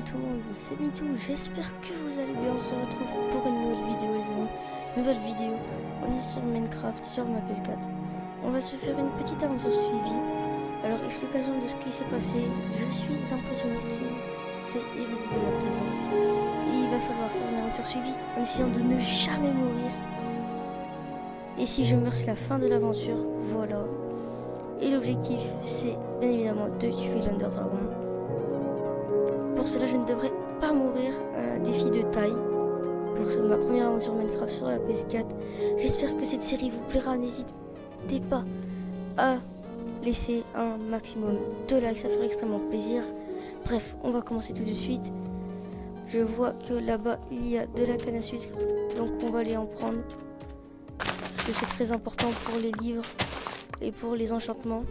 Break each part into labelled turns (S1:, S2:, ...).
S1: tout le monde, c'est Mitou, j'espère que vous allez bien, on se retrouve pour une nouvelle vidéo les amis, nouvelle vidéo, on est sur Minecraft, sur ma PS4, on va se faire une petite aventure suivie, alors explication de ce qui s'est passé, je suis emprisonné, c'est évadé de la prison, et il va falloir faire une aventure suivie en essayant de ne jamais mourir, et si je meurs c'est la fin de l'aventure, voilà, et l'objectif c'est bien évidemment de tuer l'Under Dragon. Pour cela, je ne devrais pas mourir. Un défi de taille pour ma première aventure Minecraft sur la PS4. J'espère que cette série vous plaira. N'hésitez pas à laisser un maximum de likes, ça ferait extrêmement plaisir. Bref, on va commencer tout de suite. Je vois que là-bas, il y a de la canne à sucre. Donc on va aller en prendre. Parce que c'est très important pour les livres et pour les enchantements.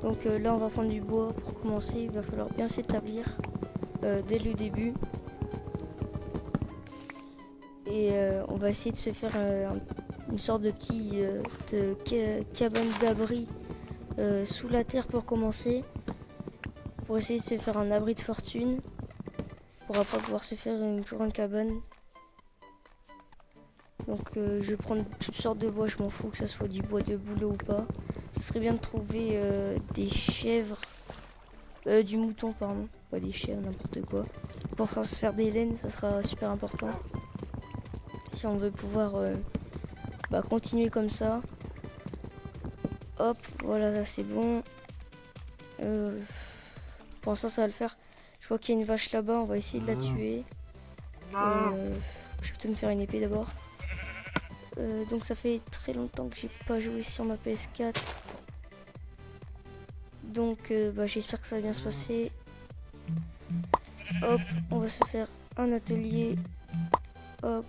S1: Donc là on va prendre du bois pour commencer, il va falloir bien s'établir dès le début. Et on va essayer de se faire une sorte de petit cabane d'abri sous la terre pour commencer. Pour essayer de se faire un abri de fortune. Pour après pouvoir se faire une plus grande cabane. Donc je vais prendre toutes sortes de bois, je m'en fous que ça soit du bois de bouleau ou pas. Ce serait bien de trouver des chèvres, du mouton pardon, pas des chèvres, n'importe quoi. Pour se faire des laines, ça sera super important. Si on veut pouvoir continuer comme ça. Hop, voilà, là c'est bon. Pour l'instant ça va le faire. Je vois qu'il y a une vache là-bas, on va essayer de la tuer. Je vais peut-être me faire une épée d'abord. Donc ça fait très longtemps que j'ai pas joué sur ma PS4. Donc j'espère que ça va bien se passer. Hop, on va se faire un atelier. Hop,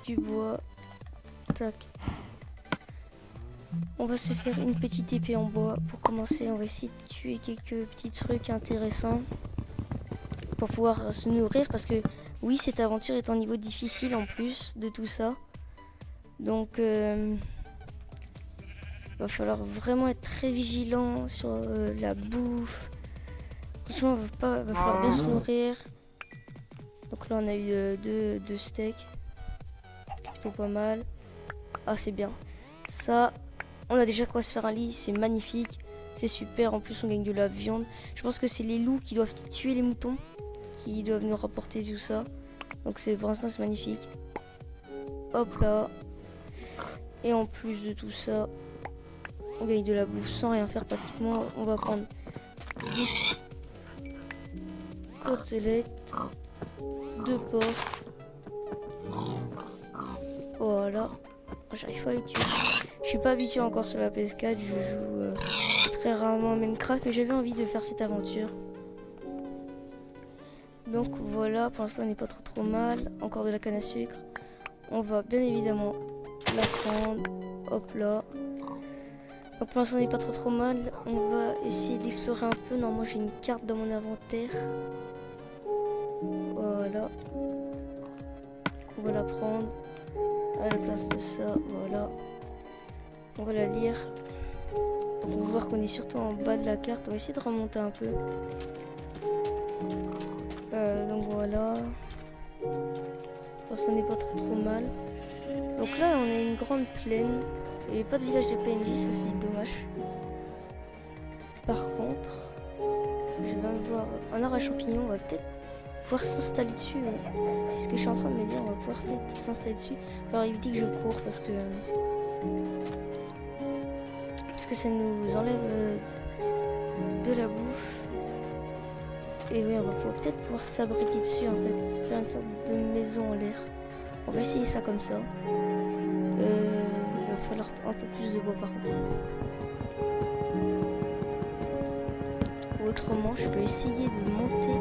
S1: du bois. Tac. On va se faire une petite épée en bois. Pour commencer, on va essayer de tuer quelques petits trucs intéressants. Pour pouvoir se nourrir. Parce que oui, cette aventure est en niveau difficile en plus de tout ça. Donc va falloir vraiment être très vigilant sur la bouffe. Franchement, va falloir bien se nourrir. Donc là, on a eu deux steaks. Plutôt pas mal. Ah, c'est bien. Ça, on a déjà quoi se faire un lit. C'est magnifique. C'est super. En plus, on gagne de la viande. Je pense que c'est les loups qui doivent tuer les moutons. Qui doivent nous rapporter tout ça. Donc pour l'instant, c'est magnifique. Hop là. Et en plus de tout ça, on gagne de la bouffe sans rien faire pratiquement. On va prendre des côtelettes, 2 porcs. Voilà. J'arrive pas à les tuer. Je suis pas habitué encore sur la PS4. Je joue très rarement à Minecraft, mais j'avais envie de faire cette aventure. Donc voilà, pour l'instant on n'est pas trop mal. Encore de la canne à sucre. On va bien évidemment la prendre. Hop là. Donc pour l'instant on n'est pas trop mal. On va essayer d'explorer un peu. Normalement j'ai une carte dans mon inventaire. Voilà. On va la prendre à la place de ça. Voilà. On va la lire. Donc on va voir qu'on est surtout en bas de la carte. On va essayer de remonter un peu. Donc voilà. Pour l'instant on n'est pas trop mal. Donc là on a une grande plaine. Et pas de village de PNJ, ça c'est dommage. Par contre, je vais voir un arbre à champignons, on va peut-être pouvoir s'installer dessus. C'est ce que je suis en train de me dire, on va pouvoir peut-être s'installer dessus. Alors éviter que je cours parce que ça nous enlève de la bouffe. Et oui, on va peut-être s'abriter dessus en fait, faire une sorte de maison en l'air. On va essayer ça comme ça. Il va falloir un peu plus de bois par contre. Ou autrement, je peux essayer de monter,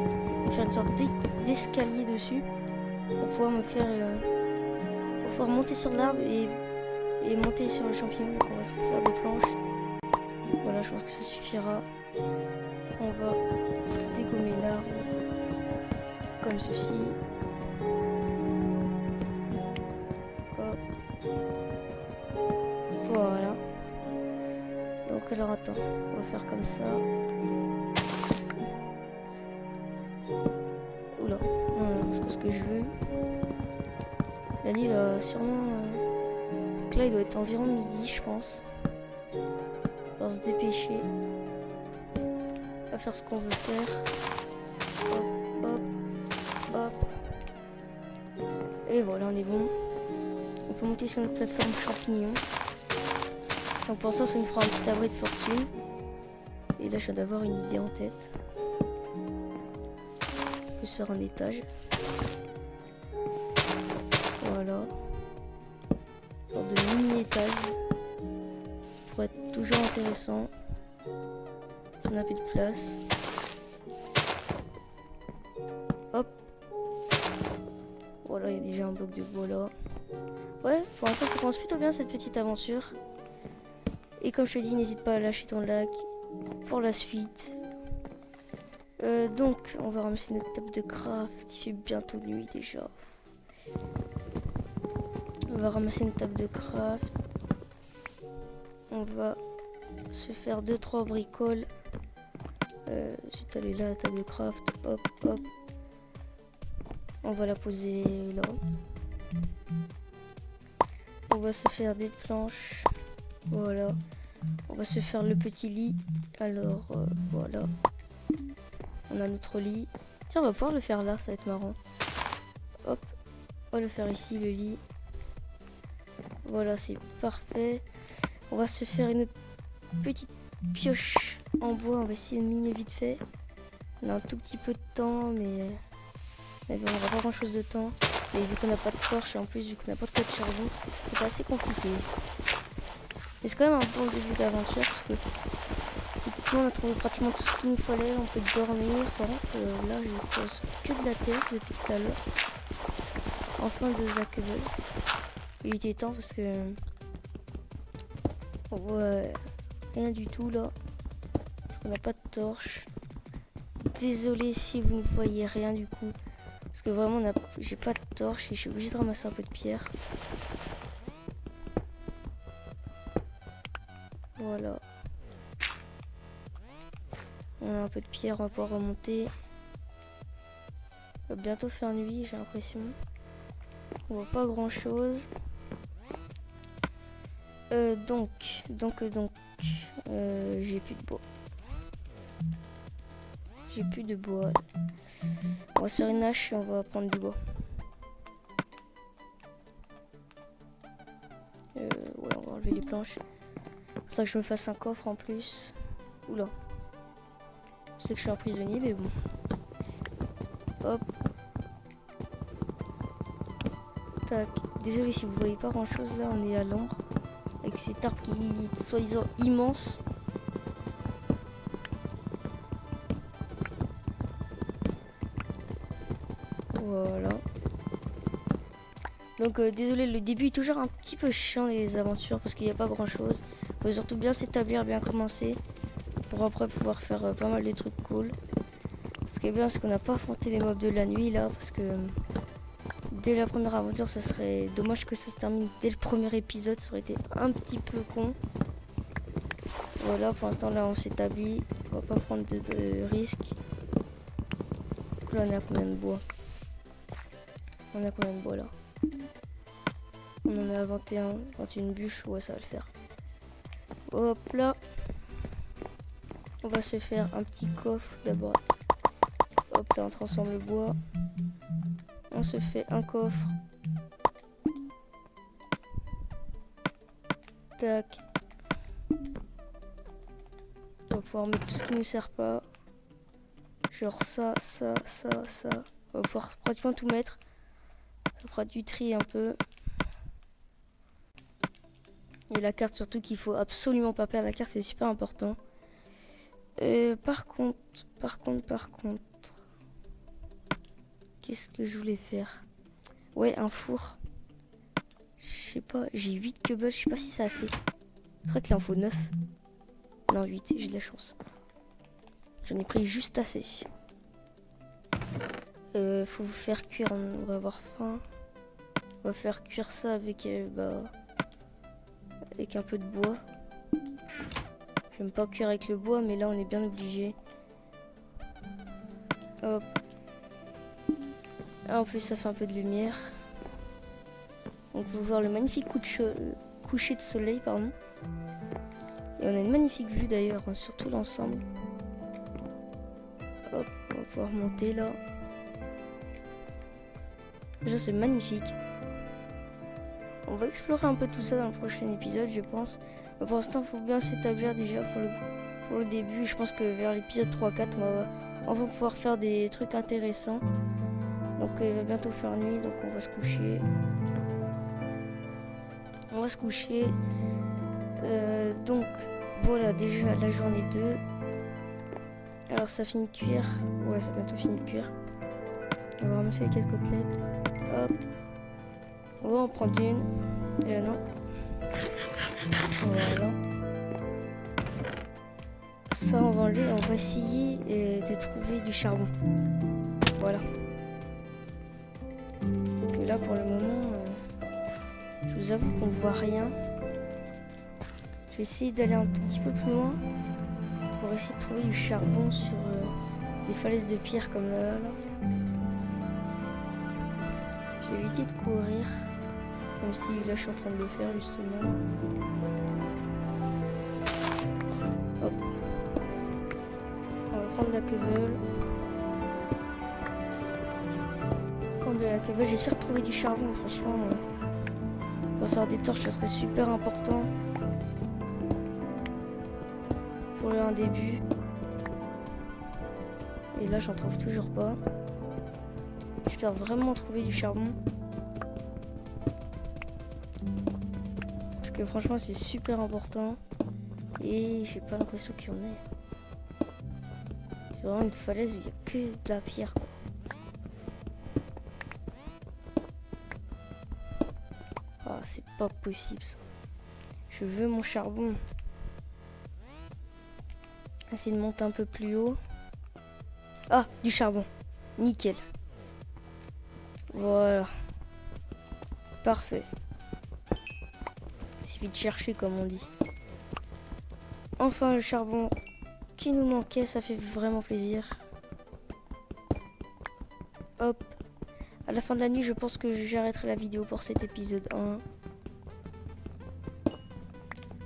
S1: de faire une sorte d'escalier dessus pour pouvoir me faire, pour pouvoir monter sur l'arbre et monter sur le champignon. Donc on va se faire des planches. Voilà, je pense que ça suffira. On va dégommer l'arbre comme ceci. Hop. Voilà. Donc alors attends, on va faire comme ça. pas ce que je veux. La nuit va sûrement... Donc là il doit être environ midi je pense. On va se dépêcher. On va faire ce qu'on veut faire. Hop, hop, hop. Et voilà, on est bon. On peut monter sur notre plateforme champignon. Donc pour ça nous fera un petit abri de fortune. Et là je viens d'avoir une idée en tête. On peut se faire un étage. Voilà. Une sorte de mini étage. Pour être toujours intéressant. Si on n'a plus de place. Hop. Voilà, il y a déjà un bloc de bois là. Ouais, pour l'instant ça commence plutôt bien cette petite aventure. Et comme je te dis, n'hésite pas à lâcher ton like pour la suite. Donc, on va ramasser notre table de craft. Il fait bientôt nuit déjà. On va ramasser une table de craft. On va se faire 2-3 bricoles. Suite aller là, la table de craft. Hop, hop. On va la poser là. On va se faire des planches. Voilà. On va se faire le petit lit. Alors, voilà. On a notre lit. Tiens, on va pouvoir le faire là, ça va être marrant. Hop. On va le faire ici, le lit. Voilà, c'est parfait. On va se faire une petite pioche en bois. On va essayer de miner vite fait. On a un tout petit peu de temps, mais bon, on n'aura pas grand chose de temps. Et vu qu'on n'a pas de torche, et en plus vu qu'on n'a pas de code survie, c'est assez compliqué. Mais c'est quand même un bon début d'aventure parce que techniquement on a trouvé pratiquement tout ce qu'il nous fallait. On peut dormir. Par contre, là je pose que de la terre depuis tout à l'heure. Enfin de la queue. Il était temps parce que on voit rien du tout là. Parce qu'on n'a pas de torche. Désolé si vous ne voyez rien du coup. Parce que vraiment j'ai pas de torche et je suis obligé de ramasser un peu de pierre. Voilà. On a un peu de pierre, on va pouvoir remonter. Il va bientôt faire nuit, j'ai l'impression. On voit pas grand chose. Donc, j'ai plus de bois. J'ai plus de bois. On va se faire une hache et on va prendre du bois. Ouais, on va enlever les planches. Faudrait que je me fasse un coffre en plus. Oula. Je sais que je suis un prisonnier, mais bon. Hop. Tac. Désolé si vous voyez pas grand chose là, on est à l'ombre. Avec cet arbre qui est soi-disant immense. Voilà. Donc désolé, le début est toujours un petit peu chiant les aventures parce qu'il n'y a pas grand chose. Faut surtout bien s'établir, bien commencer pour après pouvoir faire pas mal de trucs cool. Ce qui est bien, c'est qu'on n'a pas affronté les mobs de la nuit là parce que dès la première aventure, ça serait dommage que ça se termine dès le premier épisode, ça aurait été un petit peu con. Voilà, pour l'instant là on s'établit, on va pas prendre de risques. Donc là on est à combien de bois? On a combien de bois là? On en a 21, 21 bûches, ouais ça va le faire. Hop là. On va se faire un petit coffre d'abord. Hop là on transforme le bois. On se fait un coffre. Tac. On va pouvoir mettre tout ce qui ne nous sert pas. Genre ça. On va pouvoir pratiquement tout mettre. Ça fera du tri un peu. Et la carte surtout qu'il faut absolument pas perdre. La carte c'est super important. Par contre. Qu'est-ce que je voulais faire? Ouais, un four. Je sais pas, j'ai 8 cobbles, je sais pas si c'est assez. C'est vrai qu'il en faut 9. Non, 8, j'ai de la chance. J'en ai pris juste assez. Faut vous faire cuire, on va avoir faim. On va faire cuire ça avec, avec un peu de bois. J'aime pas cuire avec le bois, mais là on est bien obligé. Hop. Ah, en plus ça fait un peu de lumière. On peut voir le magnifique coucher de soleil, pardon. Et on a une magnifique vue d'ailleurs sur tout l'ensemble. Hop, on va pouvoir monter là. Déjà c'est magnifique. On va explorer un peu tout ça dans le prochain épisode, je pense. Mais pour l'instant, il faut bien s'établir déjà pour le début. Je pense que vers l'épisode 3-4, on va pouvoir faire des trucs intéressants. Donc il va bientôt faire nuit, donc on va se coucher. Donc voilà déjà la journée 2. Alors ça finit de cuire. Ouais, ça a bientôt fini de cuire. On va ramasser les 4 côtelettes. Hop. On va en prendre une. Non. Voilà. Ça on va enlever. On va essayer de trouver du charbon. Voilà. Parce que là pour le moment, je vous avoue qu'on ne voit rien. Je vais essayer d'aller un tout petit peu plus loin pour essayer de trouver du charbon sur des falaises de pierre comme là. J'ai évité de courir, même si là je suis en train de le faire justement. Hop. On va prendre la queveule. Prendre de la queveule. J'espère trouver du charbon, franchement. On va faire des torches, ça serait super important. Pour un début. Et là j'en trouve toujours pas. J'espère vraiment trouver du charbon. Parce que franchement c'est super important. Et j'ai pas l'impression qu'il y en ait. C'est vraiment une falaise où il n'y a que de la pierre quoi. Ah c'est pas possible ça. Je veux mon charbon. Essayer de monter un peu plus haut. Ah, du charbon. Nickel. Voilà. Parfait. Il suffit de chercher comme on dit. Enfin le charbon qui nous manquait, ça fait vraiment plaisir. Hop. À la fin de la nuit, je pense que j'arrêterai la vidéo pour cet épisode 1.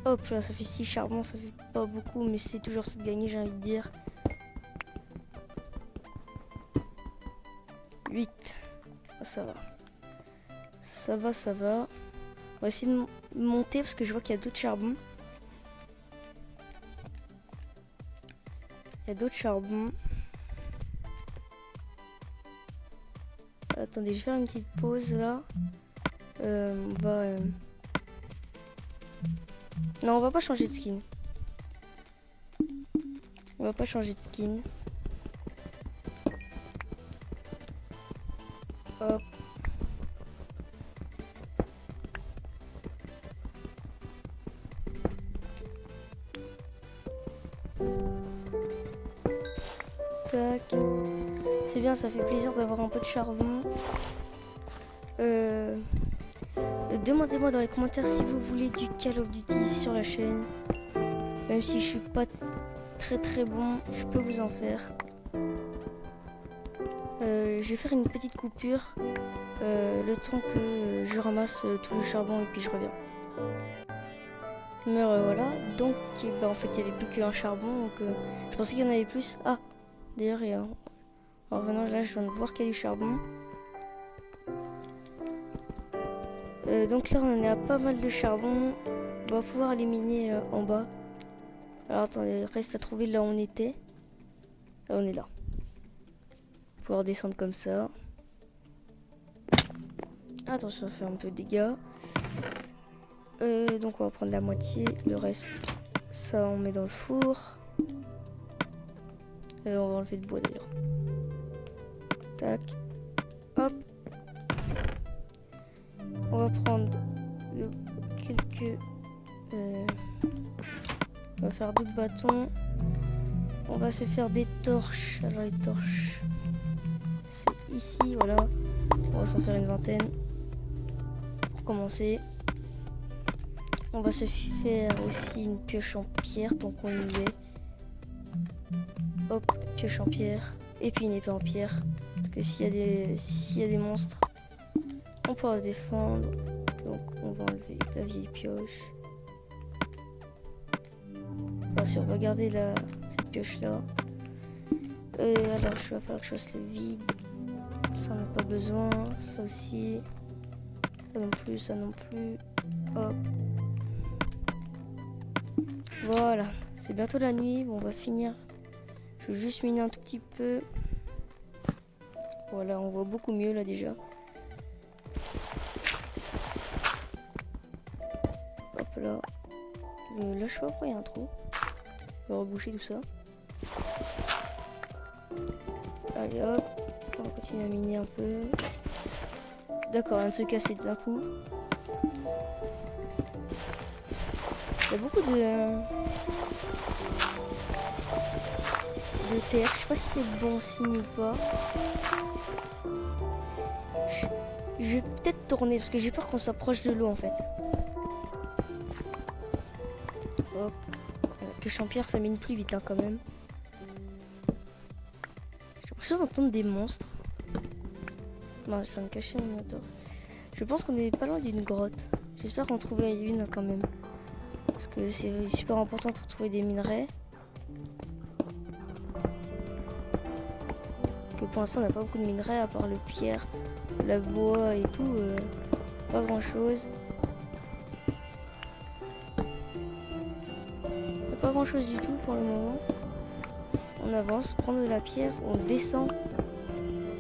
S1: Hop là, ça fait 6 charbons, ça fait pas beaucoup, mais c'est toujours ça de gagner, j'ai envie de dire. 8. Oh, ça va. Ça va. On va essayer de monter parce que je vois qu'il y a d'autres charbons. Il y a d'autres charbons. Attendez, je vais faire une petite pause là. On va... Non, on va pas changer de skin. On va pas changer de skin. Hop. Tac. C'est bien, ça fait plaisir d'avoir un peu de charbon. Demandez-moi dans les commentaires si vous voulez du Call of Duty sur la chaîne. Même si je suis pas très bon, je peux vous en faire. Je vais faire une petite coupure le temps que je ramasse tout le charbon et puis je reviens. Mais voilà, donc en fait il n'y avait plus qu'un charbon, donc je pensais qu'il y en avait plus. Ah, d'ailleurs il y a... En revenant là, je viens de voir qu'il y a du charbon. Donc là on est à pas mal de charbon. On va pouvoir éliminer en bas. Alors attendez, reste à trouver là où on était. Là, on est là. Pouvoir descendre comme ça. Attention, ça fait un peu de dégâts. Donc on va prendre la moitié. Le reste, ça on met dans le four. On va enlever le bois d'ailleurs. Tac. Hop. On va prendre quelques... on va faire d'autres bâtons. On va se faire des torches. Alors les torches, c'est ici, voilà. On va s'en faire une vingtaine. Pour commencer. On va se faire aussi une pioche en pierre tant qu'on y est. Hop, pioche en pierre. Et puis une épée en pierre. Parce que s'il y a des monstres, on pourra se défendre. Donc on va enlever la vieille pioche. Enfin si on va garder cette pioche là. Alors je vais falloir que je fasse le vide. Ça on n'a pas besoin. Ça aussi. Ça non plus, ça non plus. Hop. Voilà. C'est bientôt la nuit. Bon, on va finir. Je vais juste miner un tout petit peu. Voilà, on voit beaucoup mieux là déjà. Hop là. Là, je sais pas pourquoi il y a un trou. On va reboucher tout ça. Allez hop. On va continuer à miner un peu. D'accord, on vient de se casser d'un coup. Il y a beaucoup de terre. Je sais pas si c'est bon signe ou pas. Je vais peut-être tourner parce que j'ai peur qu'on soit proche de l'eau en fait. Hop. La pioche en pierre ça mine plus vite hein, quand même. J'ai l'impression d'entendre des monstres. Non, je vais me cacher mon moteur. Je pense qu'on est pas loin d'une grotte. J'espère qu'on trouvera une quand même. Parce que c'est super important pour trouver des minerais. Que pour l'instant on n'a pas beaucoup de minerais à part le pierre, la bois et tout. Pas grand chose. Pas grand chose du tout pour le moment. On avance, prendre de la pierre, on descend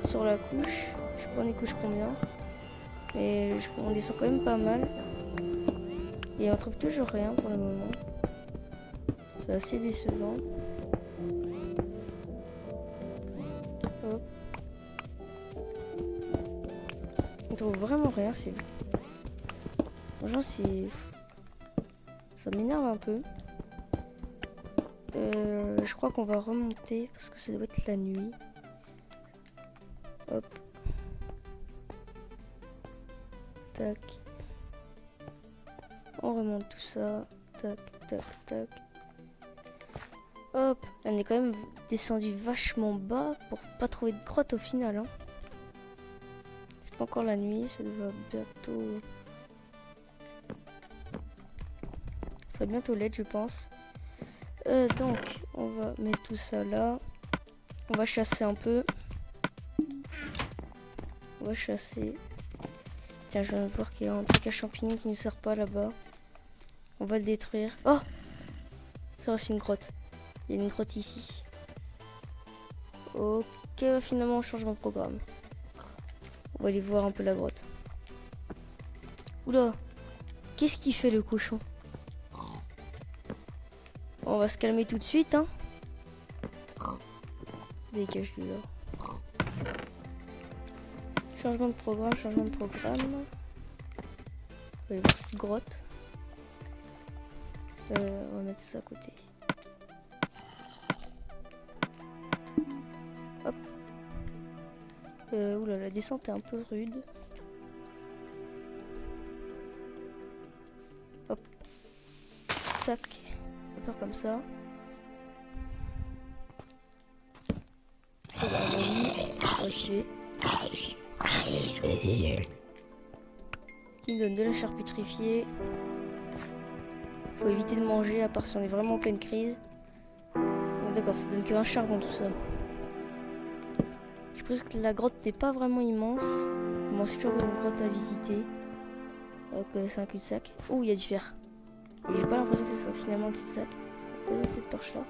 S1: sur la couche. Je sais pas on est couche combien. Mais on descend quand même pas mal. Et on trouve toujours rien pour le moment. C'est assez décevant. Hop. On trouve vraiment rien. Franchement, ça m'énerve un peu. Je crois qu'on va remonter parce que ça doit être la nuit. Hop. Tac. On remonte tout ça. Tac, tac, tac. Hop. On est quand même descendu vachement bas pour pas trouver de grotte au final. Hein. C'est pas encore la nuit. Ça devrait bientôt... Ça va bientôt l'être, je pense. Donc, on va mettre tout ça là. On va chasser un peu. On va chasser. Tiens, je viens de voir qu'il y a un truc à champignons qui ne sert pas là-bas. On va le détruire. Oh! Ça va, c'est une grotte. Il y a une grotte ici. Ok, finalement on change mon programme. On va aller voir un peu la grotte. Oula! Qu'est-ce qu'il fait le cochon? On va se calmer tout de suite, hein. Dégage de là. Changement de programme, changement de programme. On va aller voir cette grotte. On va mettre ça à côté. Hop. Oula, la descente est un peu rude. Hop. Tac. On va faire comme ça. On va tuer. Qui me donne de la chair putréfiée. Faut éviter de manger à part si on est vraiment en pleine crise. Bon, d'accord, ça donne qu'un charbon tout ça. Je pense que la grotte n'est pas vraiment immense. Bon, c'est toujours une grotte à visiter. Donc c'est un cul-de-sac. Oh, il y a du fer. Et j'ai pas l'impression que ce soit finalement un cul-de-sac. Pas besoin de cette torche là.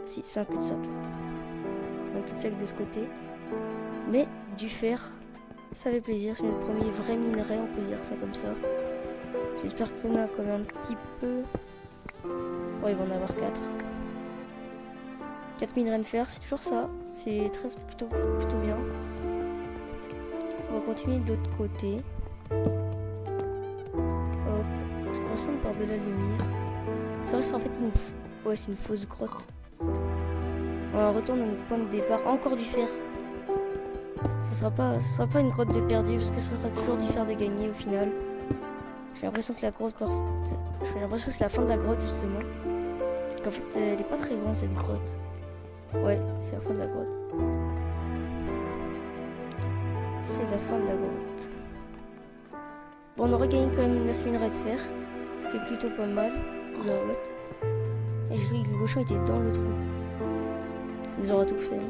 S1: Si, c'est un cul-de-sac. Un cul-de-sac de ce côté. Mais du fer, ça fait plaisir. C'est le premier vrai minerai, on peut dire ça comme ça. J'espère qu'on a quand même un petit peu. Bon, il va en avoir 4. 4 minerais de fer, c'est toujours ça. C'est plutôt bien. On va continuer de l'autre côté. Hop. Je pense qu'on part de la lumière. C'est vrai, c'est en fait c'est une fausse grotte. On retourne à notre point de départ. Encore du fer. Ce sera pas une grotte de perdu parce que ce sera toujours du fer de gagné au final. J'ai l'impression que la grotte j'ai l'impression que c'est la fin de la grotte justement. Qu'en fait elle est pas très grande cette grotte. Ouais, c'est la fin de la grotte. C'est la fin de la grotte. Bon, on aurait gagné quand même 9 minerais de fer, ce qui est plutôt pas mal. Oula, what? Et j'ai cru que le cochon était dans le trou. Il nous aura tout fait.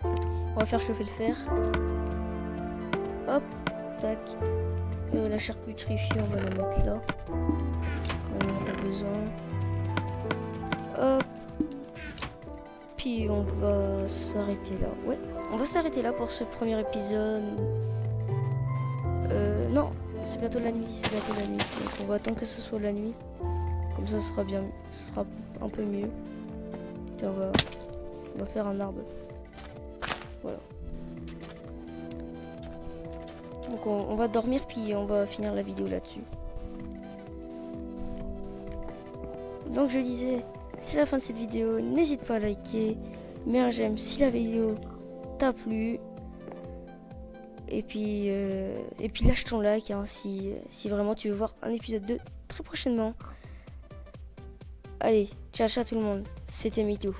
S1: On va faire chauffer le fer. Hop, tac. La charcuterie, on va la mettre là. On en a pas besoin. Hop. Puis on va s'arrêter là. Ouais, on va s'arrêter là pour ce premier épisode. Non, c'est bientôt la nuit. C'est bientôt la nuit. Donc on va attendre que ce soit la nuit. Comme ça, ce sera bien. Ce sera un peu mieux. Et on va faire un arbre. Voilà. Donc on va dormir puis on va finir la vidéo là-dessus. Donc je disais, c'est la fin de cette vidéo. N'hésite pas à liker, mets un j'aime si la vidéo t'a plu. Et puis lâche ton like hein, si vraiment tu veux voir un épisode 2 très prochainement. Allez, ciao ciao tout le monde, c'était MeToo.